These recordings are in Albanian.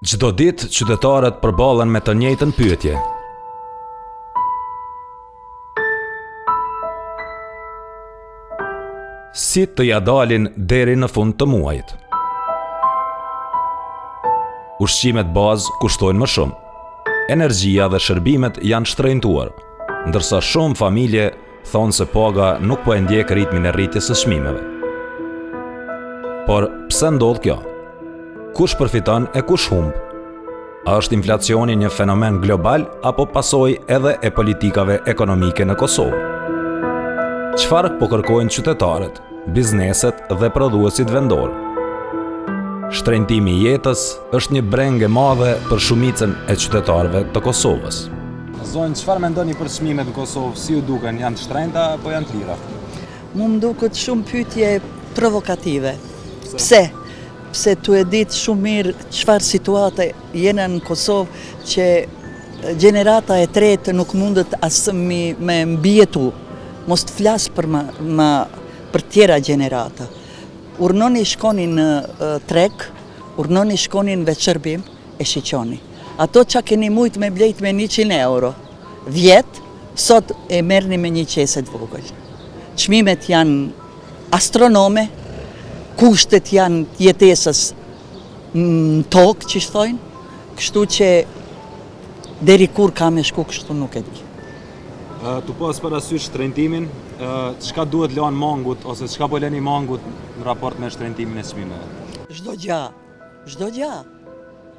Çdo ditë qytetarët përballen me të njëjtën pyetje. Si të ja dalin deri në fund të muajit? Ushqimet bazë kushtojnë më shumë. Energjia dhe shërbimet janë shtrenjtuar, ndërsa shumë familje thonë se paga nuk po e ndjek ritmin e rritjes së çmimeve. Por pse ndodh kjo? Kush përfiton e kush humb? A është inflacioni një fenomen global apo pasojë edhe e politikave ekonomike në Kosovë? Çfarë po kërkojnë qytetarët, bizneset dhe prodhuesit vendor? Shtrenjtimi i jetës është një brengë e madhe për shumicën e qytetarëve të Kosovës. Zonjë, çfarë mendoni për çmimet në Kosovë? Si ju duken? Janë të shtrenjta apo janë të lira? Mu më duket shumë pyetje provokative. Pse tu e ditë shumë mirë çfarë situate jena në Kosovë që gjenerata e tretë nuk mundet as me mbijetu. Mos të flas për tjera gjenerata. Urnoni shkonin në treg, urnoni shkonin në shërbim e shiqoni. Ato që keni mujt me blejt me 100 euro, 10, sot e merrni me një qeset vogël. Çmimet janë astronome, kushtet janë jetesës në tokë, që thojnë, kështu që deri kur ka me shku kështu nuk e di. Tu pas parasysh shtrenjtimin, çka duhet lënë mangut ose çka po lëni mangut në raport me shtrenjtimin e çmimeve?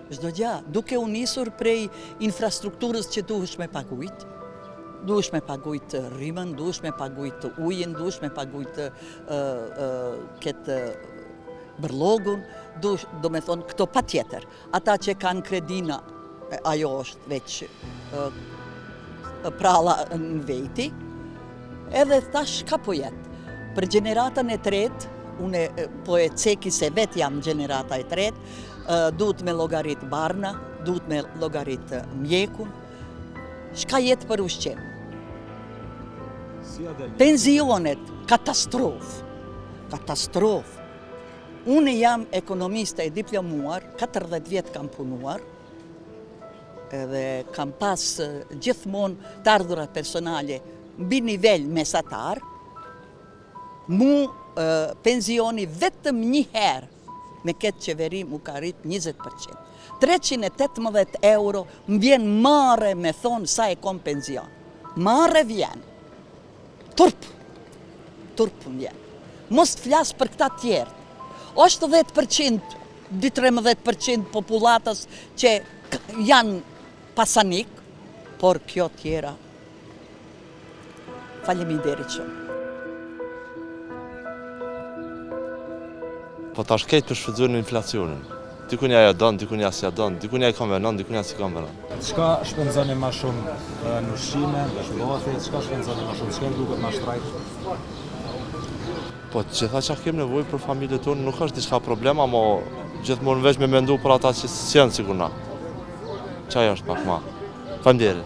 Çdo gjë, duke u nisur prej infrastrukturës që duhesh me pagujt. Duhesh me pagujt rrymën, duhesh me pagujt ujin, duhesh me pagujt këtë bërlogun, do me thonë këto pa tjetër. Ata që kanë kredina, ajo është veç pralla në veti, edhe thash ka po jetë. Për gjeneratën e tretë, une po e ceki se vetë jam gjenerata e tretë, duhet me llogarit barna, duhet me llogarit mjekun. Shka jetë për ushqim? Pensionet, katastrofë. Unë jam ekonomiste e diplomuar, 40 vjetë kam punuar, edhe kam pas gjithmonë të ardhurat personale mbi nivel mesatar, pensioni vetëm një herë me këtë qeveri mu ka rrit 20%. 318 euro më vjen marre me thonë sa e kom pension. Marre vjen. Turp më vjen. Mos të flasë për këta tjertë. Është 10%, 2-13% populatës që janë pasanik, por kjo tjera. Faleminderit shumë. Po tash këtë për shfrytëzojnë inflacionin. Dikun ja don, dikun ja s'ja don, dikun ja i kam venon, dikun ja si kam venon. Çka shpenzoni më shumë në ushqime, në shëndetje, çka shpenzoni më shumë, çka duket më shtrajt? Po gjitha që kemë nevojë për familjet tonë nuk është diçka problema, mo gjithmonë veç me mendu për ata që s'janë sikur na. Çaj është pak ma. Faleminderit.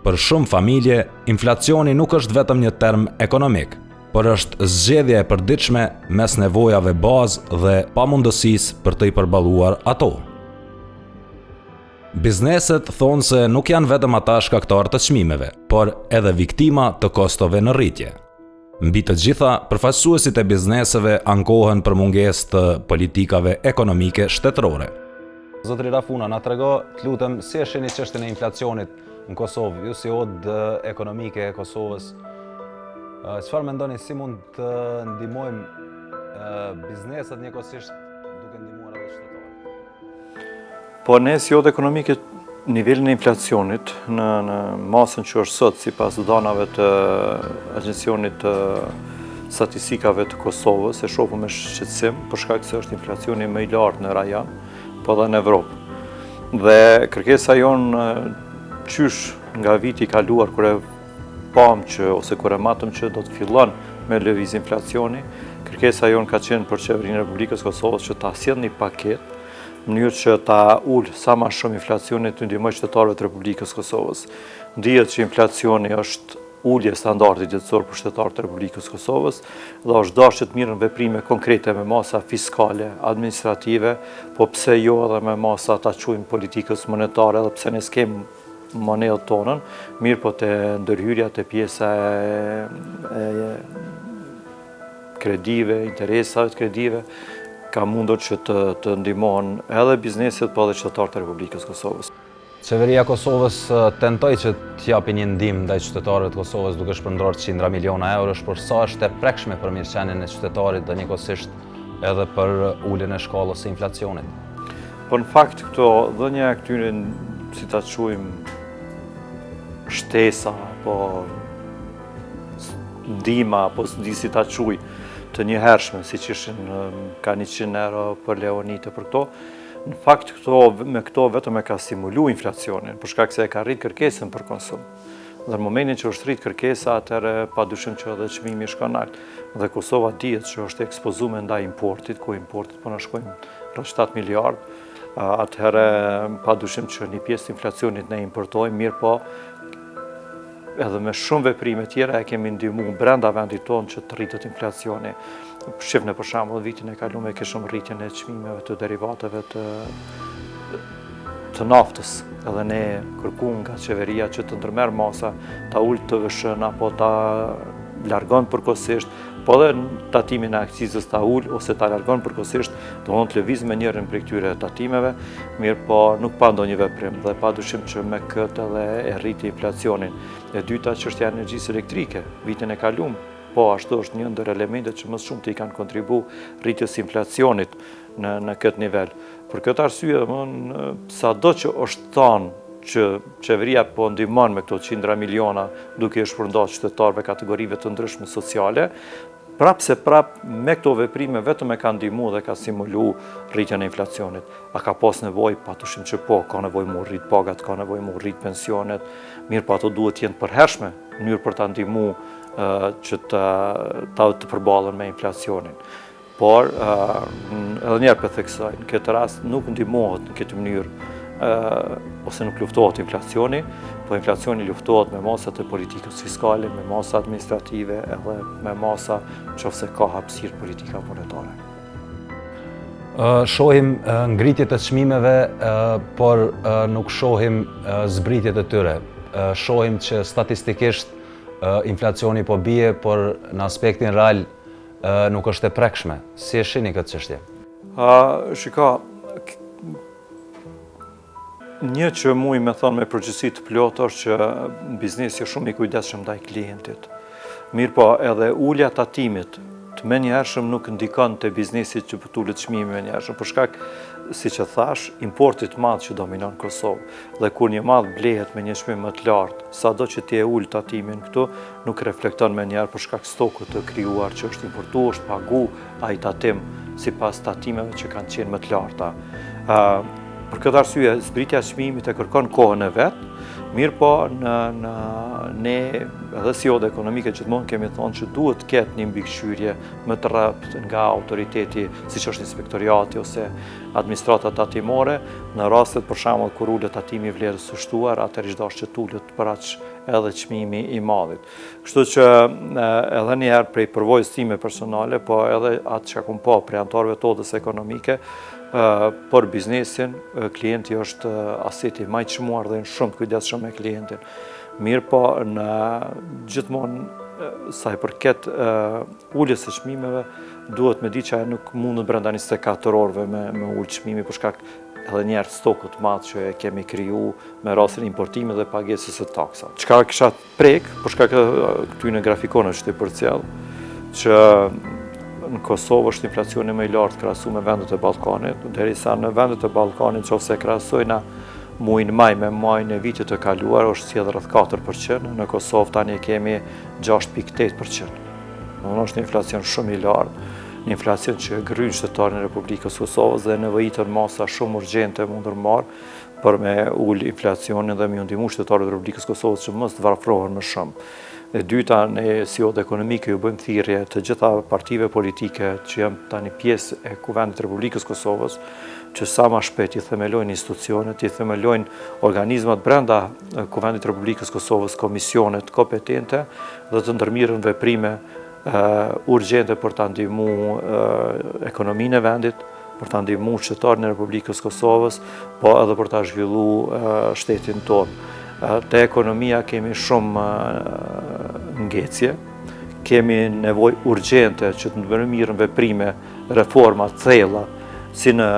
Për shumë familje, inflacioni nuk është vetëm një term ekonomik, por është zgjedhja e përditshme mes nevojave bazë dhe pamundësisë për të i përballuar ato. Bizneset thonë se nuk janë vetëm ata shkaktar të çmimeve, por edhe viktima të kostove në rritje. Mbi të gjitha, përfaqësuesit e bizneseve ankohen për mungesë të politikave ekonomike shtetërore. Zotri Rafuna, na trego, të lutem, si e shihni çështjen e inflacionit në Kosovë, ju si odë ekonomike e Kosovës? Çfarë mendoni, si mund të ndihmojmë bizneset njëkohësisht duke ndihmuar edhe qytetarët? Po ne si odë ekonomike, nivelin e inflacionit në masën që është sot sipas danave të Agjencionit të Statistikave të Kosovës, e shohim me shqetësim për shkak se është inflacioni më i lartë në rajon, po edhe në Evropë. Dhe kërkesa jonë qysh nga viti i kaluar kur e pam që ose kur e matëm që do të fillon me lëviz inflacioni, kërkesa jonë ka qenë për Qeverinë e Republikës Kosovës që ta sjellë një paketë në mënyrë që ta ulë sa më shumë inflacionin të ndihmojë qytetarëve të Republikës Kosovës. Ndihet që inflacioni është ullje standardit jetësor për shtetarët e Republikës Kosovës dhe është dashur që të mirën veprime konkrete me masa fiskale, administrative, po pse jo edhe me masa ta quajmë politikës monetare, edhe pse ne s'kem monedën tonën, mirë po të ndërhyrja të pjesa e kredive, interesave të kredive, ka mundur që të ndihmon edhe bizneset, po edhe qytetarët e Republikës Kosovës. Qeveria Kosovës tentoi që t'japi një ndihmë ndaj qytetarëve të Kosovës duke shpërndarë 100 miliona eurosh, por sa është e prekshme për mirëqenien e qytetarit dhe njëkohësisht edhe për uljen e shkallës së inflacionit. Po në fakt këto dhënia e këtyre, si ta quajmë, shtesa, apo ndihma, apo s'di si ta quaj, të njëhershme, si që ishin ka 100 euro për Leonite për këto, në fakt me këto vetëm e ka stimulu inflacionin, për shkak se e ka rrit kërkesën për konsum. Dhe në momentin që është rrit kërkesa, atëherë padyshim që edhe çmimi shkon lart. Dhe Kosova dihet që është ekspozuar ndaj importit, ku importit po na shkojnë rreth 7 miliardë, atëherë padyshim që një pjesë të inflacionit ne importojmë, mirë po edhe me shumë veprime tjera e kemi ndihmuar brenda vendit tonë që të rritet inflacioni. Shifne për shembull vitin e kaluar kishim rritjen e çmimeve të derivateve të naftës. Edhe ne kërkuam nga qeveria që të ndërmerr masa, ta ulë TVSH-n apo ta largon përkohësisht, po edhe tatimin e akcizës ta ulë ose ta largon përkohësisht, domthonë të lëviz me njërin prej këtyre tatimeve, mirë po nuk pa ndonjë veprim dhe padyshim që me këtë edhe e rriti inflacionin. E dyta çështja e energjisë elektrike, vitin e kaluar, po ashtu është një ndër elementet që më shumë të i kanë kontribu rritjes inflacionit në këtë nivel. Për këtë arsye, sado që është thënë që qeveria po ndihmon me këto 100 miliona duke i shpërndarë qytetarëve kategorive të ndryshme sociale, prap me këto veprime vetëm e ka ndihmu dhe ka stimulu rritjen e inflacionit. A ka pas nevojë? Patyshim që po, ka nevojë mu rrit pagat, ka nevojë mu rrit pensionet, mirë po ato duhet jenë përhershme në mënyrë për ta ndihmu që të përballen me inflacionin. Por, edhe njerë për theksoj, në këtë rast nuk ndihmohet në këtë mënyrë ose nuk luftohet inflacioni, po inflacioni luftohet me masat e politikës fiskale, me masa administrative edhe me masa nëse ka hapësirë politika monetare. Shohim ngritjet e çmimeve, por nuk shohim zbritjet e tyre. Shohim që statistikisht inflacioni po bie, por në aspektin real nuk është e prekshme. Si e shihni këtë çështje? Shiko, një që muj me thonë me përgjithësi të plot është që biznesi është shumë i kujdesshëm ndaj klientit. Mirë po edhe ulja tatimit të menjëhershëm nuk ndikon te biznesi që pëtullet çmimi menjëhershëm, për shkak, siç e thash, importit madh që dominon Kosovë. Dhe kur një madh blehet me një çmim më të lartë, sado që ti e ul tatimin këtu, nuk reflekton menjëherë për shkak stokut të krijuar që është importuar, është pagu ai tatim sipas tatimeve që kanë qenë më të larta. Për këtë arsye, zbritja e çmimit e kërkon kohën e vet, mirë po ne edhe si odë ekonomike gjithmonë kemi thonë që duhet të ketë një mbikëqyrje më të rraptë nga autoriteti, siç është inspektoriati ose administrata tatimore, në rastet për shembull kur ulet tatimi i vlerës së shtuar, atëherë çdo që tulet për aq edhe çmimi i madhit. Kështu që edhe një herë prej përvojës time personale, po edhe atë që kam pa prej anëtarëve të odës ekonomike, për biznesin, klienti është aseti më i çmuar dhe shumë të kujdesshëm me klientin. Mirë po, në gjithmonë sa i përket uljes së çmimeve, duhet me di që ajo nuk mundet brenda 24 orëve me ul çmimi për shkak edhe njerë stokut madh që e kemi kriju me rastin importimit dhe pagesës së taksave. Çka kisha prek, për shkak këty në grafikonën që të përcjell, që në Kosovë është inflacioni më i lartë krahasuar me vendet e Ballkanit, derisa në vendet e Ballkanit nëse krahasojna muajin maj me muajin e vitit të kaluar është si rreth 4%, në Kosovë tani kemi 6.8%. Në është një inflacion shumë i lartë, një inflacion që gryn qytetarin e Republikës Kosovës dhe nevojiton masa shumë urgjente më ndërmarr për me ul inflacionin dhe me ndihmu qytetarët e Republikës Kosovës që mos të varfrohen më shumë. E dyta, ne si odë ekonomike ju bëjmë thirrje të gjitha partive politike që janë tani pjesë e Kuvendit të Republikës Kosovës që sa ma shpejt i themelojnë institucionet, i themelojnë organizmat brenda Kuvendit Republikës Kosovës, komisionet kompetente dhe të ndërmirën veprime urgjente për të ndihmu ekonominë e vendit, për të ndihmu qytetarën e Republikës Kosovës, po edhe për të zhvillu shtetin tonë. Te ekonomia kemi shumë ngecje, kemi nevoj urgjente që të ndërmirën veprime, reforma, thella, si në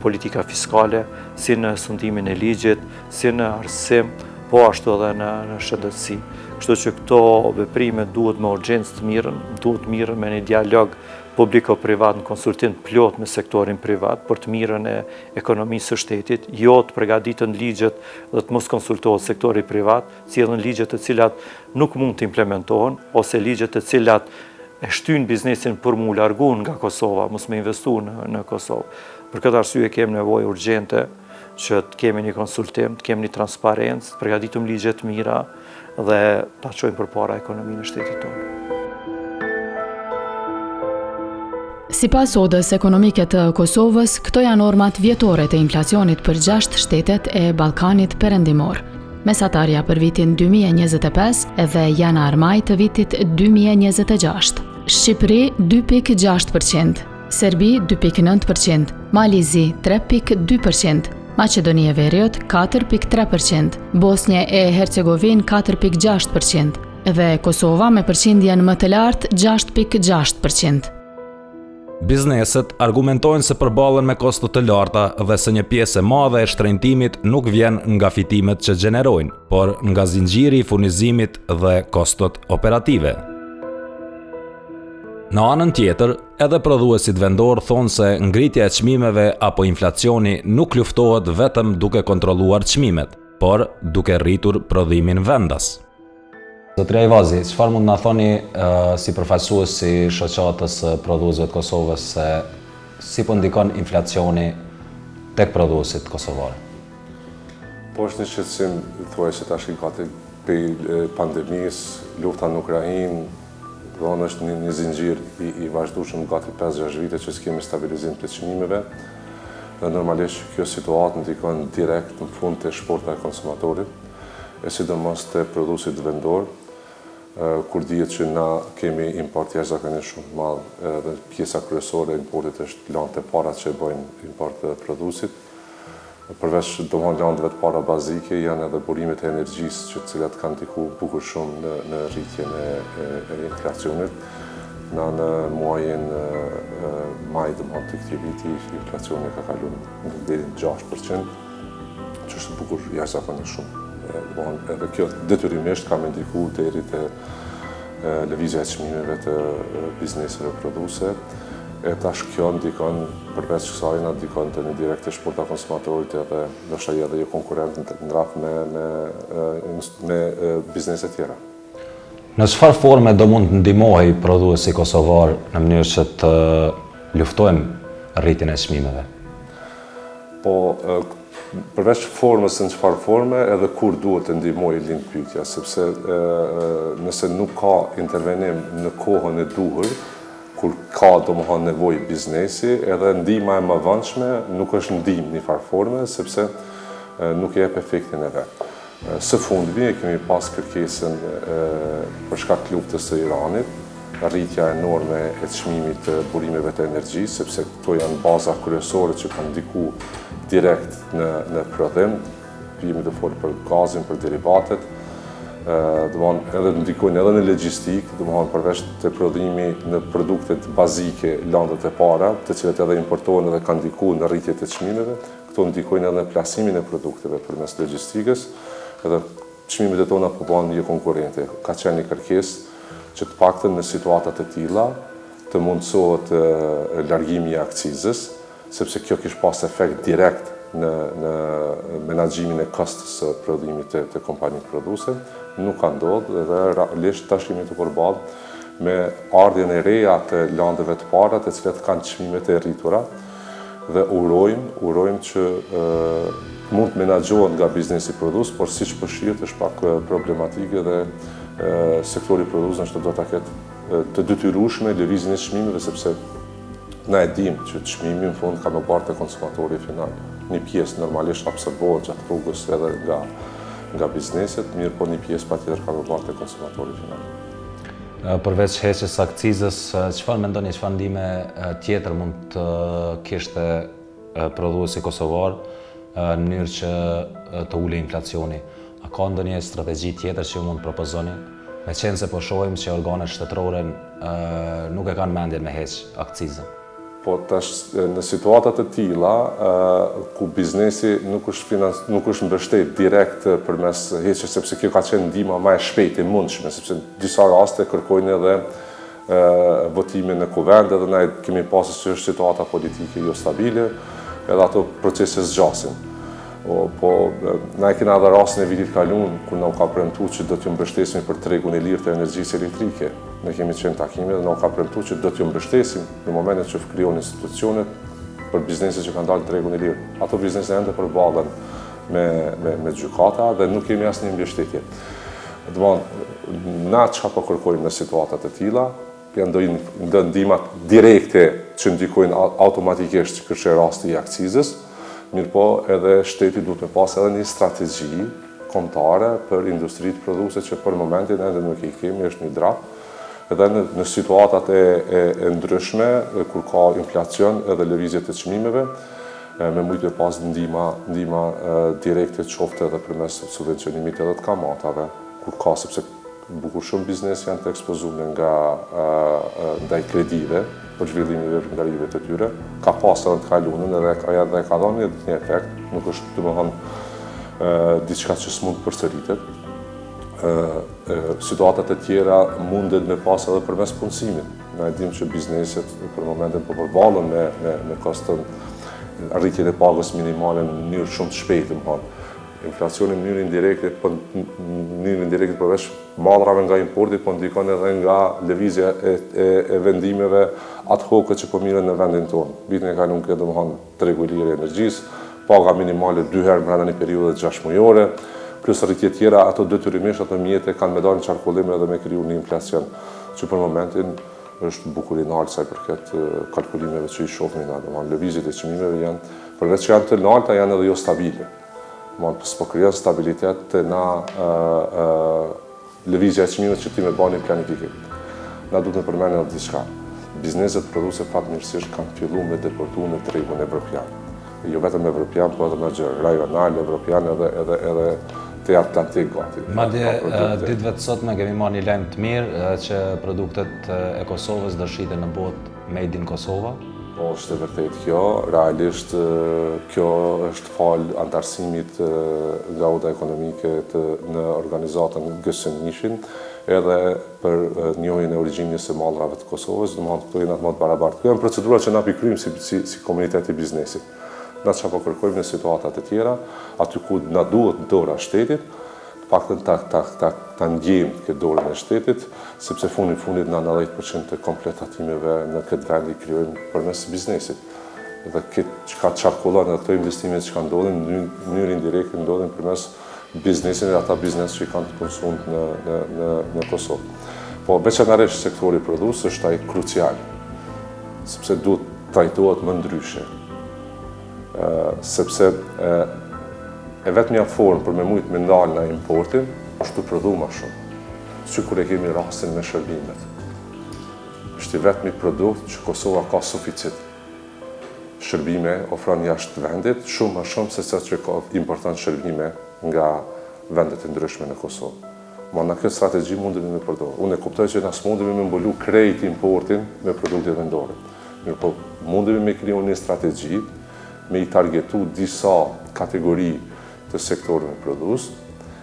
politika fiskale, si në sundimin e ligjit, si në arsim, po ashtu edhe në shëndetësi. Kështu që këto veprime duhet me urgjencë të mirën, duhet mirën me një dialog publiko-privat në konsultim plot me sektorin privat për të mirën e ekonomisë së shtetit, jo të përgatitën ligjet dhe të mos konsultohet sektori privat, si edhe në ligjet të cilat nuk mund të implementohen, ose ligjet të cilat e shtyn biznesin për mu largun nga Kosova, mos me investu në Kosovë. Për këtë arsye kemi nevojë urgjente që të kemi një konsultim, të kemi një transparencë, të përgatitum ligje të mira dhe ta çojmë përpara ekonominë e shtetit tonë. Sipas Odës Ekonomike të Kosovës, këto janë normat vjetore të inflacionit për 6 shtetet e Ballkanit Perëndimor. Mesatarja për vitin 2025 edhe janar-maj të vitit 2026. Shqipëri 2.6%, Serbi 2.9%, Malizi 3.2%, Maqedonia e Veriut 4.3%, Bosnje e Hercegovin 4.6% dhe Kosova me përqindjen më të lartë 6.6%. Bizneset argumentojnë se përballen me kosto të larta dhe se një pjesë e madhe e shtrenjtimit nuk vjen nga fitimet që gjenerojnë, por nga zinxhiri i furnizimit dhe kostot operative. Në anën tjetër, edhe prodhuesit vendor thonë se ngritja e çmimeve apo inflacioni nuk luftohet vetëm duke kontrolluar çmimet, por duke rritur prodhimin vendas. Zotri Ajvazi, çfarë mund na thoni si përfaqësues si shoqatës prodhuesve të Kosovës se si po ndikon inflacioni tek prodhuesit kosovarë? Po është një shqetësim, thuaj se tash gati për pandemisë, lufta në Ukrainë, dhe është një zinxhir i vazhdueshëm gati 5-6 vite që s'kemi stabilizim të çmimeve. Dhe normalisht kjo situatë ndikon direkt në fund të shporta e konsumatorit, e sidomos të prodhuesit vendor, kur dihet që na kemi import jashtëzakonisht shumë madh dhe pjesa kryesore e importit është lëndët e para që bëjnë import të prodhuesit. Përveç lëndëve të para bazike janë edhe burimet e energjisë që të cilat kanë ndikuar bukur shumë në rritjen e inflacionit. Në muajin maj të këtij viti inflacioni ka kaluar deri në 6%, që është bukur jashtëzakonisht shumë. Edhe kjo detyrimisht ka me ndiku deri te lëvizja e çmimeve të bizneseve prodhuese. E tash kjo ndikon përveç kësaj na ndikon të një direkt të shporta konsumatorit edhe ndoshta edhe jo konkurrent në rraf me biznese tjera. Në çfarë forme do mund të ndihmojë prodhuesi kosovar në mënyrë që të luftojmë rritjen e çmimeve? Po përveç formës në çfarë forme, edhe kur duhet të ndihmojë lind pyetja, sepse nëse nuk ka intervenim në kohën e duhur, kur ka domethënë nevojë biznesi, edhe ndihma e mëvonshme nuk është ndihmë në farë forme, sepse nuk jep efektin e vet. Së fundmi e kemi pas kërkesën për shkak të luftës së Iranit, rritja enorme e çmimit të burimeve të energjisë, sepse këto janë baza kryesore që kanë ndikuar direkt në prodhim, jemi të folë për gazin, për derivatet, edhe ndikojnë edhe në logjistikë, përveç të prodhimi në produktet bazike, lëndët e para, të cilat edhe importohen edhe kanë ndikuar në rritje të çmimeve, këto ndikojnë edhe në plasimin e produkteve përmes logjistikës, edhe çmimet e tona po bëhen jo konkurrente. Ka qenë një kërkesë që të paktën në situata të tilla të mundsohet largimi i akcizës, sepse kjo kish pas efekt direkt në menaxhimin e kostës së prodhimit të kompanive prodhuese. Nuk ka ndodhur dhe realisht tash jemi të përballë me ardhjen e reja të lëndëve të para, të cilat kanë çmimet e rritura dhe urojmë që mund të menaxhohet nga biznesi prodhues, por siç po shihet është pak problematike dhe sektori prodhues do ta ketë të detyrueshme lëvizjen e çmimeve, sepse Na e dim që çmimi në fund ka më parë te konsumatori final. Një pjesë normalisht absorbohet gjatë rrugës edhe nga bizneset, mirë po një pjesë patjetër ka më parë te konsumatori final. Përveç heqjes së akcizës, çfarë mendoni, çfarë ndihme tjetër mund të kishte prodhuesi kosovar në mënyrë që të ulë inflacioni? A ka ndonjë strategji tjetër që mund të propozoni? Me qenë se po shohim që organet shtetërore nuk e kanë mendjen me heq akcizën. Po tash në situatat e tilla ku biznesi nuk është mbështet direkt përmes heqjes, sepse kjo ka qenë ndihma më e shpejtë e mundshme, sepse në disa raste kërkojnë edhe votime në kuvend, edhe ne kemi pasur që është situata politike jo stabile, edhe ato procese zgjasin. Po na e kena edhe rastin e vitit kaluar kur na u ka premtuar që do t'ju mbështesim për tregun e lirë të energjisë elektrike. Ne kemi qenë takime dhe na u ka premtuar që do t'ju mbështesim në momentin që krijon institucionet për bizneset që kanë dalë tregun e lirë. Ato biznese ende përballen me gjykata dhe nuk kemi asnjë mbështetje. Na çka po kërkojmë në situatat e tilla, janë ndihmat direkte që ndikojnë automatikisht që është rasti i akcizës. Mirë po edhe shteti duhet me pas edhe një strategji kombëtare për industritë produse që për momentin ende nuk i kemi, është një drap. Edhe në situatat e ndryshme, kur ka inflacion edhe lëvizje të çmimeve, me mujt me pas ndihma direkte qoftë edhe përmes subvencionimit edhe të kamatave, kur ka, sepse bukur shumë biznes janë të ekspozuar ndaj kredive për zhvillimin e veprimtarive të tyre, ka pasur edhe të kaluarën edhe ka dhënë një efekt, nuk është domethënë diçka që s'mund përsëritet. Situatat e tjera mundet me pas edhe përmes punësimit. Ne dimë që bizneset për momentin po përballen me kostën arritjen e pagës minimale në mënyrë shumë të shpejtë, domethënë. Inflacioni në mënyrë indirekte përveç mallrave nga importi, po ndikon edhe nga lëvizja e vendimeve ad hoc që po mirën në vendin tonë. Vitin e kaluar ka domethënë tregu i lirë energjisë, paga minimale 2 herë brenda një periudhe 6 mujore, plus rritje tjera, ato detyrimisht ato mjete kanë me dalë në qarkullim edhe me kriju një inflacion që për momentin është bukur i lartë sa i përket kalkulimeve që i shohim na, domethënë lëvizjet e çmimeve janë përveç që janë të larta, janë edhe jo stabile. S'po krijon stabilitet të na lëvizja e çmimeve që ti me bani planifikim. Na duhet të përmendim edhe diçka. Bizneset produse fatmirësisht kanë filluar me deportuar në tregun evropian. Jo vetëm evropian, po edhe në rajonal, evropian edhe te Atlantik gati. Madje ditëve të sotme kemi marrë një lajm të mirë që produktet e Kosovës do shiten në botë made in Kosova. Po, është e vërtet kjo. Realisht kjo është fal antarësimit nga Uda Ekonomike në organizatën G-nishin, edhe për njohjen e origjinës së mallrave të Kosovës, domethënë këto janë atë më të barabartë. Këto janë procedura që na pikryjmë si komunitet i biznesit. Na çka po kërkojmë në situatat e tjera, aty ku na duhet dora shtetit, paktën ta ndjejmë këtë dorën e shtetit, sepse fundit 90% të kompletimeve në këtë vend i krijojmë përmes biznesit. Dhe këtë çka çarkullon edhe këto investimet që ndodhin në mënyrë indirekte ndodhin përmes biznesit dhe ata biznes që kanë të punësuar në Kosovë. Po veçanërisht sektori produs është ai krucial, sepse duhet trajtohet më ndryshe. Sepse e vetmja formë për me mujt me ndalë në importin, është të prodhu ma shumë, që kur e kemi rastin me shërbimet. është i vetmi produkt që Kosova ka suficit. Shërbime ofron jashtë vendit, shumë më shumë se sa që ka important shërbime nga vendet e ndryshme në Kosovë. Ma në këtë strategji mundemi me përdorë. Unë e kuptoj që nësë mundemi me mbulu krejt importin me produkte vendore. Mirë po, mundemi me kriju një strategji, me i targetu disa kategori të sektorëve produs,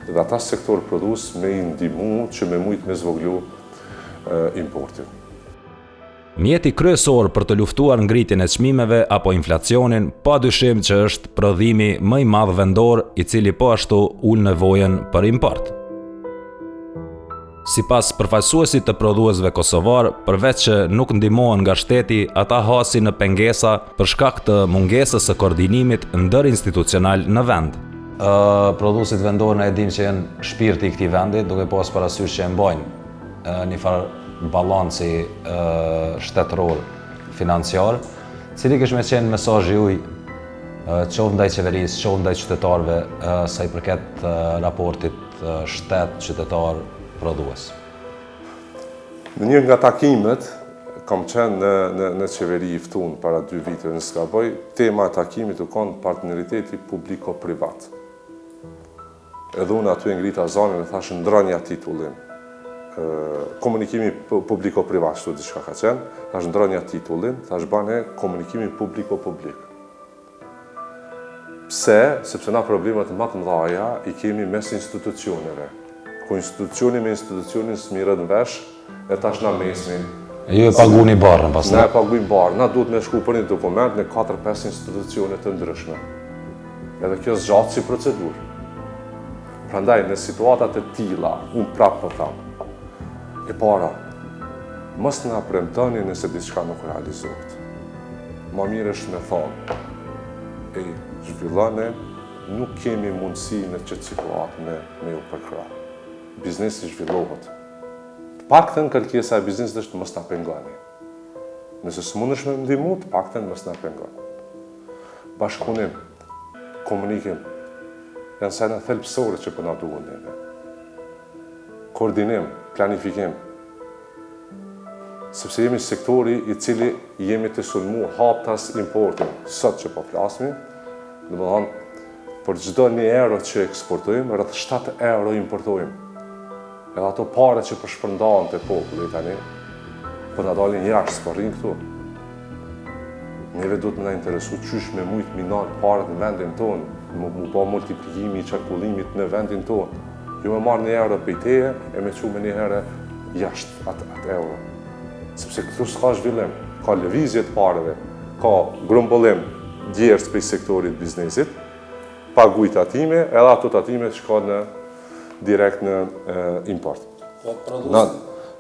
dhe ata sektor produs me i ndimu që me mujt me zvoglu importin. Mjeti kryesor për të luftuar ngritjen e çmimeve apo inflacionin, padyshim që është prodhimi më i madh vendor, i cili po ashtu ul nevojën për import. Sipas përfaqësuesit të prodhuesve kosovar, përveç që nuk ndihmohen nga shteti, ata hasin në pengesa për shkak të mungesës së koordinimit ndërinstitucional në vend. Prodhuesit vendor ne e dim që janë shpirti i këtij vendi, duke pas parasysh që e mbajnë një farë balanci shtetëror financiar, cili kish me qenë mesazhi juaj qoftë ndaj qeverisë, qoftë ndaj qytetarëve sa i përket raportit shtet-qytetar-prodhues. Në një nga takimet, kam qenë në qeveri i ftuar para 2 vite në Skaboj, tema e takimit u konë partneriteti publiko-privat. Edhe unë aty e ngrita zanin e thashë ndrënja titullim. Komunikimi publiko-privat, shtu diçka ka qenë, thashë ndrënja titullim, thashë bane komunikimi publiko-publik. Pse? Sepse na problemet më të mëdha i kemi mes institucioneve. Ku institucioni me institucionin s'mirët në vesh, e tash na mesmi. Ju e paguni barën pas. Ne e pagujmë barën. Na duhet me shku për një dokument në 4-5 institucione të ndryshme. Edhe kjo zgjatë si procedurë. Prandaj, në situatat e tilla, unë prapë po tham. E para, mos na premtoni nëse diçka nuk realizohet. Ma mirë është me thonë, zhvillane, nuk kemi mundësi në qëtë situatë me ju përkra. Biznesi zhvillohet. Paktën kërkesa e biznesit është mos na pengoni. Nëse s'mundesh me ndihmu, paktën mos na pengoni. Bashkëpunim, komunikim, janë sena thelbësore që po na duhen neve. Koordinim, planifikim. Sepse jemi sektori i cili jemi të sulmu haptas importin. Sot që po flasmi, për çdo 1 euro që eksportojmë, rreth 7 euro importojmë. Edhe ato pare që përshpërndahen te populli tani, po na dalin jashtë, po rrin këtu. Neve duhet me na interesu qysh me mujt minar paret në vendin tonë, mu pa multiplikimi i qarkullimit në vendin tonë. Jo me marrë 1 euro prej teje e me qume 1 herë jashtë atë euro. Sepse këtu s'ka zhvillim, ka lëvizje të pareve, ka grumbullim djerës prej sektorit biznesit, paguj tatime, edhe ato tatime shka direkt në import.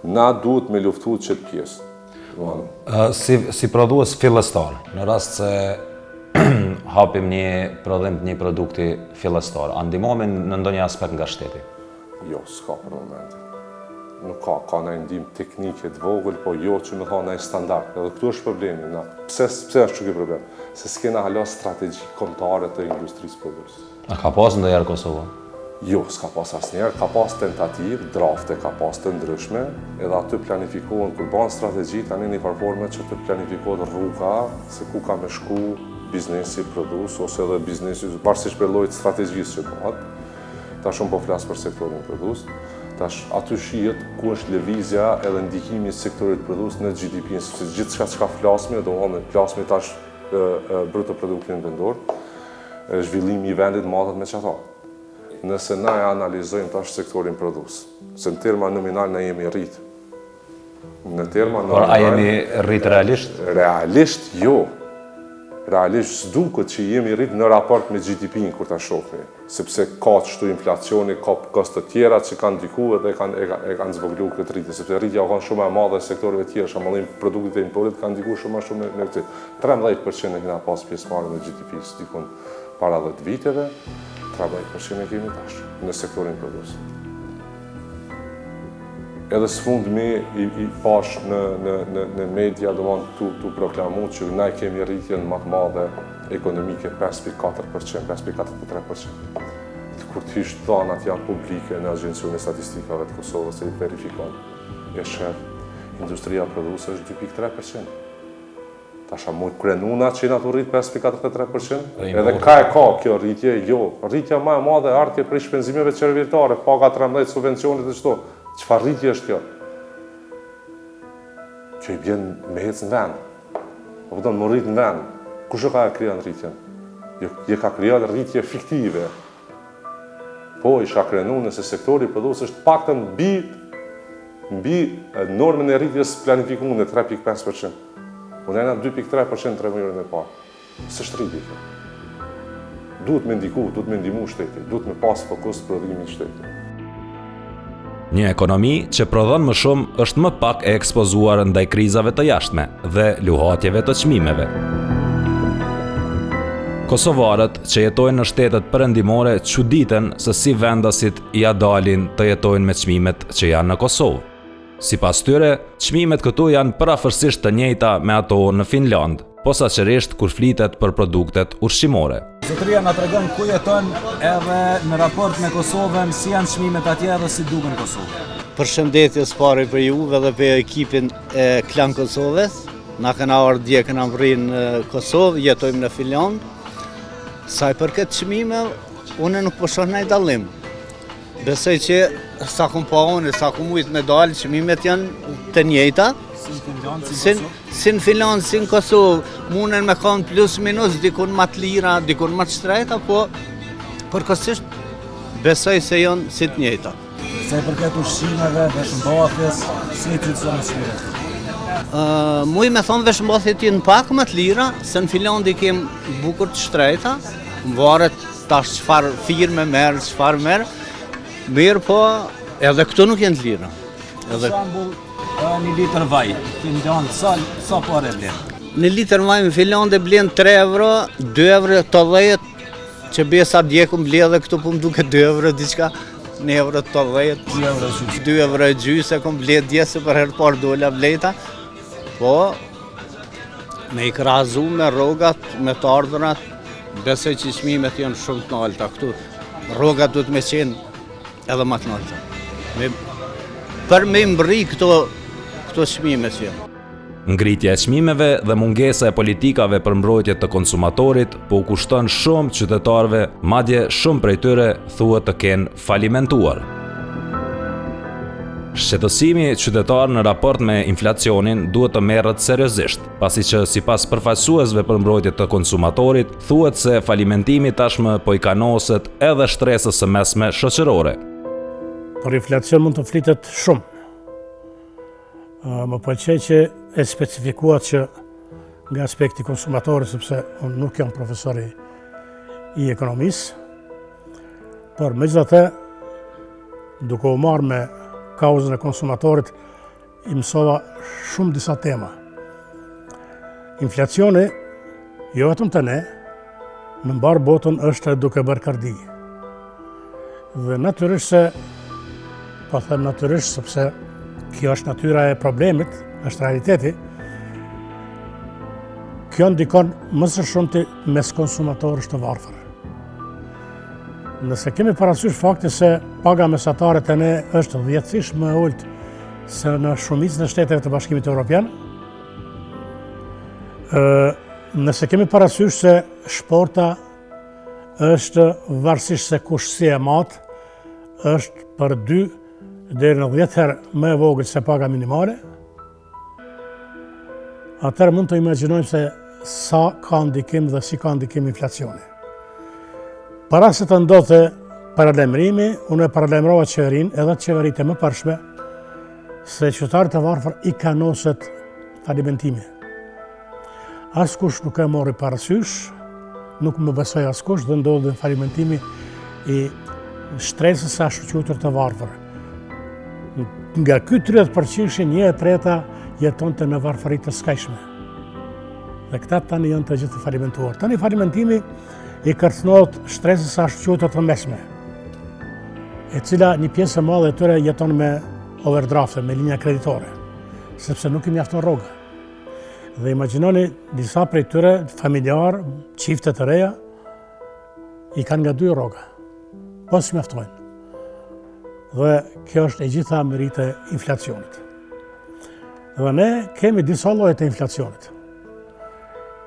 Na duhet me luftu qëtë pjesë. Si prodhues fillestar, në rast se hapim një prodhim të një produkti fillestar, a ndihmohemi në ndonjë aspekt nga shteti? Jo, s'ka për momentin. Nuk ka në ndihmë teknike të vogël, po jo që me thonë në standard. Edhe këtu është problemi. Pse është që këtë problem? Se s'kena hala strategji kombëtare të industrisë prodhuese. A ka pas ndonjëherë Kosova? Jo, s'ka pas asnjëherë, ka pas tentativë, drafte ka pas të ndryshme, edhe aty planifikohen kur bën strategji tani në formë që të planifikohet rruga se ku ka me shku biznesi prodhues ose edhe biznesi pavarësisht për llojit strategjisë që bëhet. Tash unë po flas për sektorin prodhues. Tash aty shihet ku është lëvizja edhe ndikimi i sektorit prodhues në GDP-n, sepse gjithçka çka flasmi, domethënë flasmi tash bruto produktin vendor, zhvillimi i vendit matet me çfarë. Nëse na e analizojmë tash sektorin prodhues, se në terma nominal na jemi rrit. Në terma nominal. Por a jemi rrit realisht? Realisht jo. Realisht s'duket që jemi rrit në raport me GDP-n kur ta shohim, sepse ka çështu inflacioni, ka kosto të tjera që kanë ndikuar dhe kanë zvogëluar këtë rritje, sepse rritja ka shumë e madhe e sektorëve të tjerë, shembull produktet e importit kanë ndikuar shumë më shumë në këtë. 13% e kena pas pjesëmarrje në GDP-s dikun para 10 viteve. 13% e kemi tash në sektorin prodhues. Edhe s'fundmi i pash në media tu proklamu që na kemi rritjen më të madhe ekonomike 5.4%, 5.43%. Kur të hysh dhanat janë publike në Agjencion e Statistikave të Kosovës e i verifikon, e shef, industria prodhuese është 2.3%. Tasha mund krenuna që na të rrit 5.43%, edhe ka kjo rritje, jo. Rritja më e madhe ardhje prej shpenzimeve qeveritare, paga 13 subvencionet e çto. Çfarë rritje është kjo? Që i bjen me hec në vend. Po do të më rrit në vend. Kush e ka krijuar rritjen? Je ka krijuar rritje fiktive. Po isha krenu nëse sektori prodhues është paktën mbi normën e rritjes planifikuar në 3.5%. Unë e 2.3% 3 muajin e parë. S'është rritje kjo. Duhet me ndihmu shteti, duhet me pas fokus prodhimin shteti. Një ekonomi që prodhon më shumë është më pak e ekspozuar ndaj krizave të jashtme dhe luhatjeve të çmimeve. Kosovarët që jetojnë në shtetet perëndimore çuditen se si vendasit ja dalin të jetojnë me çmimet që janë në Kosovë. Sipas tyre, çmimet këtu janë parafërsisht të njëjta me ato në Finland, posaçërisht kur flitet për produktet ushqimore. Zotëria na tregon ku jeton edhe në raport me Kosovën, si janë çmimet atje dhe si duken në Kosovë. Përshëndetje së pari për juve dhe për ekipin e Klan Kosovës. Na kena ardhur dje, kena vrinë në Kosovë, jetojmë në Finland. Sa i përket çmimeve, unë nuk po shoh ndonjë dallim. Besoj që sa kum pa unë, sa kum ujt me dalë, çmimet janë të njëjta. Si në Finland, si në Kosovë, munen me kanë plus minus, dikun më të lira, dikun më të shtrejta, po përkohësisht besoj se janë si të njëjta. Sa i përket ushqimeve, veshmbathjes, si ti të shkruaj? Muj me thonë veshmbathjet janë pak më të lira, se në Finland i kem bukur të shtrejta, varet tash çfarë firme merr, çfarë merr. Mirë, po edhe këtu nuk janë të lira. Për shembull, një litër vaj, Finland sa parë blen? Një litër vaj në Finland e blen 3 euro, 2 euro 80, që besa djekun ble edhe këtu po më duke 2 euro diçka, 1 euro 80, 2 euro gjysë e kom ble dje se për herë parë dola bleta, po me i krahazu me rrogat, me të ardhurat, besoj që çmimet janë shumë të larta këtu. Rrogat duhet me qenë edhe më të larta. Për me mbërri këto çmime që janë. Ngritja e çmimeve dhe mungesa e politikave për mbrojtje të konsumatorit po u kushton shumë qytetarëve, madje shumë prej tyre thuhet të kenë falimentuar. Shqetësimi qytetar në raport me inflacionin duhet të merret seriozisht, pasi që sipas përfaqësuesve për mbrojtje të konsumatorit, thuhet se falimentimi tashmë po i kanoset edhe shtresës së mesme shoqërore. Për inflacion mund të flitet shumë. Më pëlqej që e specifikuat që nga aspekti konsumatorit, sepse unë nuk jam profesor i ekonomisë, por megjithatë, duke u marrë me kauzën e konsumatorit, i mësova shumë disa tema. Inflacioni, jo vetëm të ne, në mbarë botën është duke bërë kardi. Dhe natyrisht se, po them natyrisht sepse kjo është natyra e problemit, është realiteti, kjo ndikon më së shumti mes konsumatorësh të varfër. Nëse kemi parasysh fakti se paga mesatare të ne është 10-fish më e ulët se në shumicën e shteteve të Bashkimit Evropian, nëse kemi parasysh se shporta është varësisht se kush si e matë, është për 2 deri në 10 herë më e vogël se paga minimale, atëherë mund të imagjinojmë se sa ka ndikim dhe si ka ndikim inflacioni. Para se të ndodhte paralajmërimi, unë e paralajmërova qeverinë edhe të qeveritë e mëparshme se qytetarët e varfër i kanoset falimentimi. Askush nuk e mori parasysh, nuk më besoi askush dhe ndodhi falimentimi i shtresës së shoqëtur të varfër. Nga ky 30%, 1/3 jetonte në varfëri të skajshme. Dhe këta tani janë të gjithë falimentuar. Tani falimentimi i kërcënohet shtresës së shoqëtur të mesme, e cila një pjesë e madhe e tyre jeton me overdrafte, me linja kreditore, sepse nuk i mjafton rroga. Dhe imagjinoni disa prej tyre, familjar, çifte të reja, i kanë nga 2 rroga, po s'u mjaftojnë. Dhe kjo është e gjitha merite inflacionit. Dhe ne kemi disa lloje të inflacionit.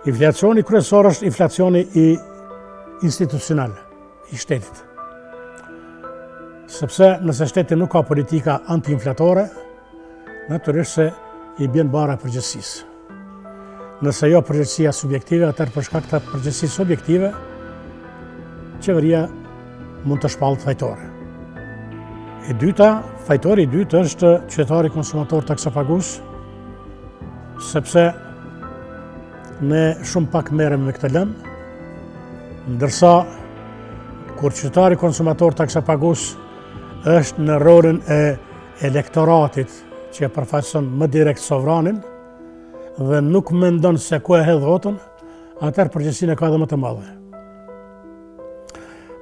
Inflacioni kryesor është inflacioni i institucional, i shtetit. Sepse nëse shteti nuk ka politika antiinflatore, natyrisht se i bjen bara përgjegjësisë. Nëse jo përgjegjësia subjektive, atëherë për shkak të përgjegjësisë objektive, qeveria mund të shpallët fajtore. Fajtori i dytë është qytetari konsumator taksapagues, sepse ne shumë pak merrem me këtë lëm, ndërsa kur qytetari konsumator taksapagues është në rolin e elektoratit që e përfaqëson më direkt sovranin dhe nuk mendon se ku e hedh votën, atëherë përgjegjësinë ka edhe më të madhe.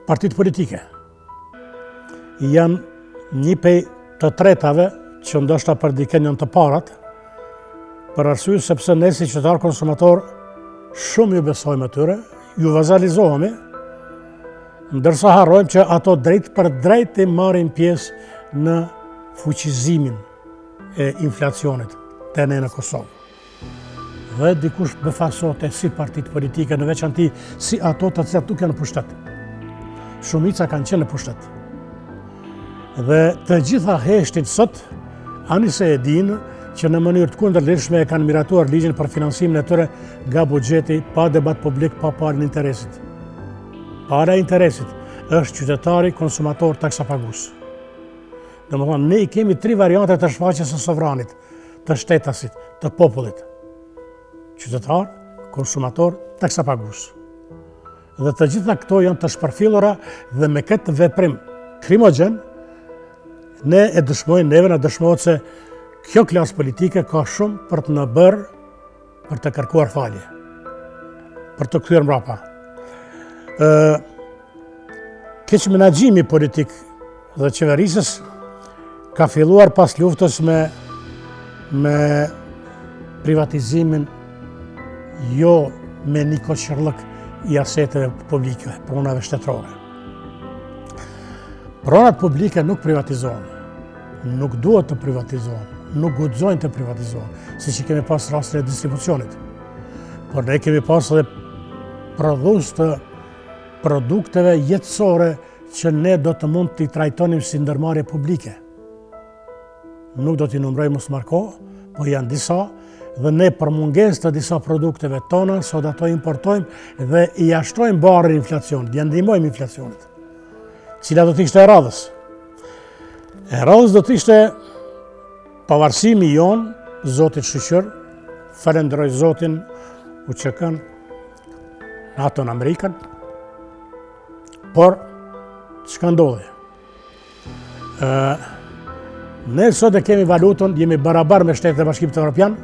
Partitë politike janë një prej të tretave që ndoshta për diken janë të parat, për arsye sepse ne si qytetar konsumator shumë ju besojmë atyre, ju vazalizohemi, ndërsa harrojmë që ato drejt për drejt i marrin pjesë në fuqizimin e inflacionit të ne në Kosovë. Dhe dikush befasohet si partit politike, në veçanti si ato të cilat nuk janë në pushtet. Shumica kanë qenë në pushtet. Dhe të gjitha heshtin sot, ani se e dinë që në mënyrë të kundërlidhshme e kanë miratuar ligjin për finansimin e tyre nga buxheti, pa debat publik, pa parën e interesit. Para e interesit është qytetari, konsumator, taksapagues. Domethënë, ne i kemi 3 variante të shfaqjes së sovranit, të shtetasit, të popullit. Qytetar, konsumator, taksapagues. Dhe të gjitha këto janë të shpërfillura dhe me këtë veprim krimogjen, ne e dëshmojnë, neve na dëshmohet se kjo klasë politike ka shumë për të në bërë, për të kërkuar falje, për të kthyer mbrapa. Keq menaxhimi politik dhe qeverisës ka filluar pas luftës me privatizimin jo me një koqërllëk i aseteve publike, pronave shtetërore. Pronat publike nuk privatizohen, nuk duhet të privatizohen, nuk guxojnë të privatizohen, si që kemi pas rastin e distribucionit. Por ne kemi pas edhe prodhues të produkteve jetësore që ne do të mund t'i trajtonim si ndërmarrje publike. Nuk do t'i numërojmë së marko, po janë disa, dhe ne për mungesë të disa produkteve tona, sot ato importojmë dhe i ashtrojmë barrën e inflacionit, ja ndihmojmë inflacionit. Cila do t'ishte e radhës? E radhës do t'ishte pavarësimi jonë, Zotit Shqyqër, falenderoj Zotin UÇK-n, NATO-n, Amerikën, por çka ndodhi? Ne sot e kemi valutën, jemi barabar me Shtetet e Bashkimit Evropian,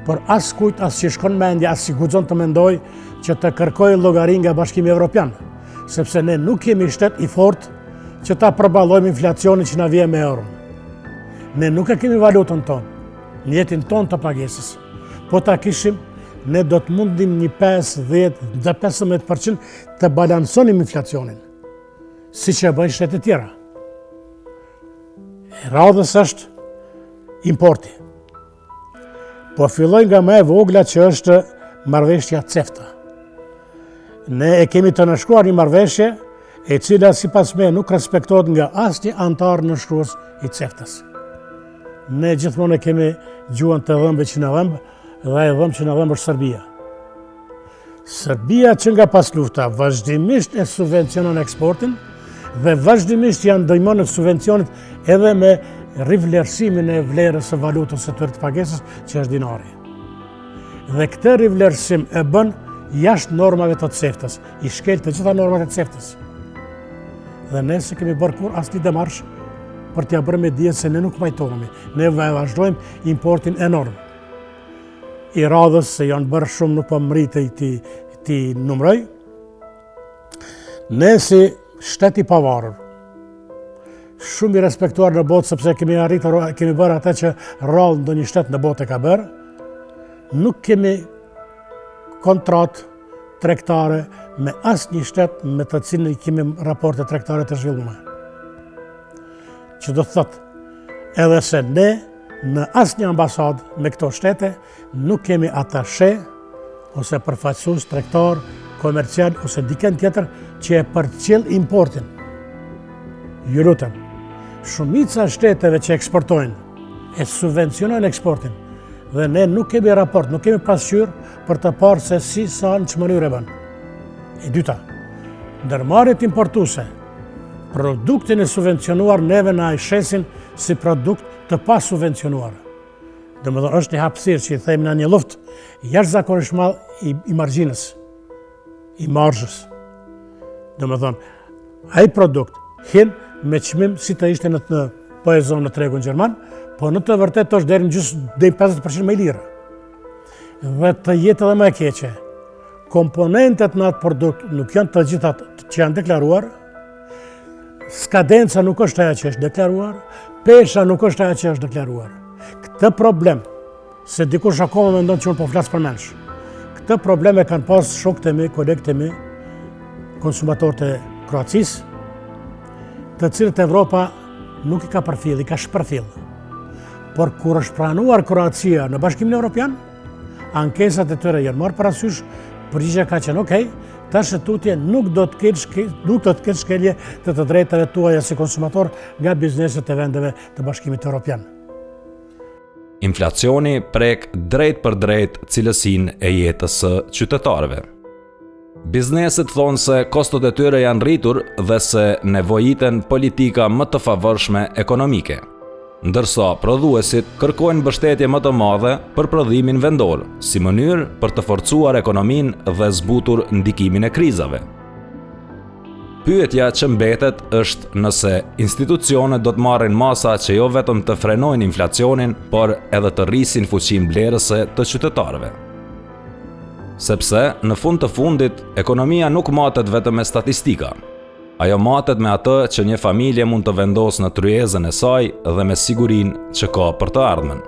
por as kujt, as që shkon mendja, as që guxon të mendoj që të kërkoj llogari nga Bashkimi Evropian, sepse ne nuk kemi shtet i fortë që ta përballojmë inflacionin që na vjen me euron. Ne nuk e kemi valutën tonë, mjetin tonë të pagesës. Po ta kishim, ne do të mundim një 5-10-15% të balansonim inflacionin, si që e bëjnë shtetet tjera. E radhës është importi. Po filloj nga më e vogla që është marrëveshja CEFTA. Ne e kemi të nënshkruar një marrëveshje e cila sipas me nuk respektohet nga asnjë antar nënshkrues i CEFTA-s. Ne gjithmonë e kemi gjuhën të dhëmbë që na dhëmb dhe e dhëmb që na dhëmb është Serbia. Serbia që nga pas lufta vazhdimisht e subvencionon eksportin dhe vazhdimisht janë ndihmon në subvencionit edhe me rivlerësimin e vlerës së valutës së tyre të pagesës, që është dinari. Dhe këtë rivlerësim e bën jashtë normave të CEFTA-s, i shkel të gjitha normat e CEFTA-s. Dhe ne se kemi bërë kur asnjë demarsh për t'ia bërë me dije se ne nuk pajtohemi. Ne vazhdojmë importin enorm. I radhës se janë bërë shumë, nuk po mritej ti numëroj. Ne si shtet i pavarur, shumë i respektuar në botë, sepse kemi bërë atë që rrallë ndonjë shtet në botë e ka bërë, nuk kemi kontratë tregtare me asnjë shtet me të cilin kemi raporte tregtare të zhvilluara. Që do të thotë edhe se ne në asnjë ambasadë me këto shtete nuk kemi atashe ose përfaqësues tregtar, komercial ose dikën tjetër që e përcjell importin. Ju lutem, shumica shteteve që eksportojnë e subvencionojnë eksportin dhe ne nuk kemi raport, nuk kemi pasqyrë për të parë se si sa në që mënyrë e bën. E dyta, ndërmarrjet importuese, produktin e subvencionuar neve na e shesin si produkt të pa subvencionuar. Domethënë është një hapësirë që i themi në një luftë jashtëzakonisht madh i margjinës, i marzhës. Domethënë ai produkt hin me çmim si të ishte në zonë në tregun gjerman, po në të vërtetë është deri 50% më i lirë. Dhe të jetë edhe më e keqe. Komponentet në atë produkt nuk janë të gjitha që janë deklaruar, skadenca nuk është ajo që është deklaruar, pesha nuk është ajo që është deklaruar. Këtë problem, se dikush akoma mendon që unë po flas për mensh. Këtë problem e kanë pas shokët e mi, kolegët e mi, konsumatorët e Kroacisë, të cilët Evropa nuk i ka përfill, i ka shpërfill. Por kur është pranuar Kroacia në Bashkimin Evropian, ankesat e tyre janë marrë parasysh, përgjigjja ka qenë okej, tash tutje nuk do të ketë shkelje të drejtave tuaja si konsumator nga bizneset e vendeve të Bashkimit Evropian. Inflacioni prek drejt për drejt cilësinë e jetës së qytetarëve. Bizneset thonë se kostot e tyre janë rritur dhe se nevojiten politika më të favorshme ekonomike, ndërsa prodhuesit kërkojnë mbështetje më të madhe për prodhimin vendor, si mënyrë për të forcuar ekonominë dhe zbutur ndikimin e krizave. Pyetja që mbetet është nëse institucionet do të marrin masa që jo vetëm të frenojnë inflacionin, por edhe të rrisin fuqinë blerëse të qytetarëve. Sepse, në fund të fundit, ekonomia nuk matet vetëm me statistika. Ajo matet me atë që një familje mund të vendosë në tryezën e saj dhe me sigurinë që ka për të ardhmen.